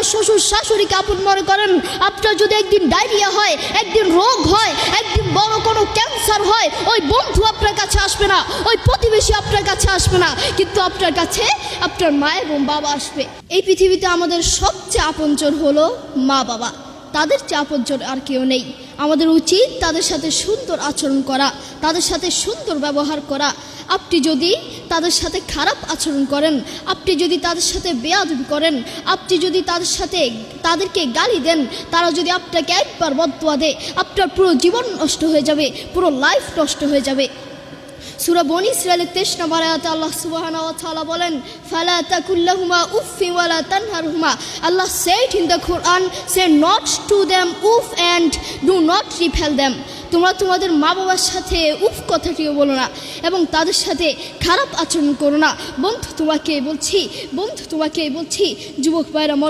আপনার শ্বশুর শাশুড়িকে আপন মনে করেন, আপনার যদি একদিন ডায়রিয়া হয়, একদিন রোগ হয়, একদিন বড় কোনো ক্যান্সার হয়, ওই বন্ধু আপনার কাছে আসবে না, ওই প্রতিবেশী আপনার কাছে আসবে না, কিন্তু আপনার কাছে আপনার মা এবং বাবা আসবে। এই পৃথিবীতে আমাদের সবচেয়ে আপনজন হলো মা বাবা, তাদের চেয়ে আপনজন আর কেউ নেই। আমাদের উচিত তাদের সাথে সুন্দর আচরণ করা, তাদের সাথে সুন্দর ব্যবহার করা। আপনি যদি তাদের সাথে খারাপ আচরণ করেন, আপনি যদি তাদের সাথে বেয়াদবি করেন, আপনি যদি তাদেরকে গালি দেন, তারা যদি আপনাকে একবার বদদুয়া দেয়, আপনার পুরো জীবন নষ্ট হয়ে যাবে, পুরো লাইফ নষ্ট হয়ে যাবে। সূরা বনী ইসরাঈলের 23 নম্বর আয়াতে আল্লাহ সুবহানাহু ওয়া তাআলা বলেন, ফালা তাকুল্লাহুমা উফফি ওয়ালা তানহারহুমা। Allah said in the Quran, say not to them uff and do not repel them. তোমরা তোমাদের মা বাবার সাথে উফ কথাটিও বলো না এবং তাদের সাথে খারাপ আচরণ করো না। বন্ধু তোমাকে বলছি, যুবক ভাইরা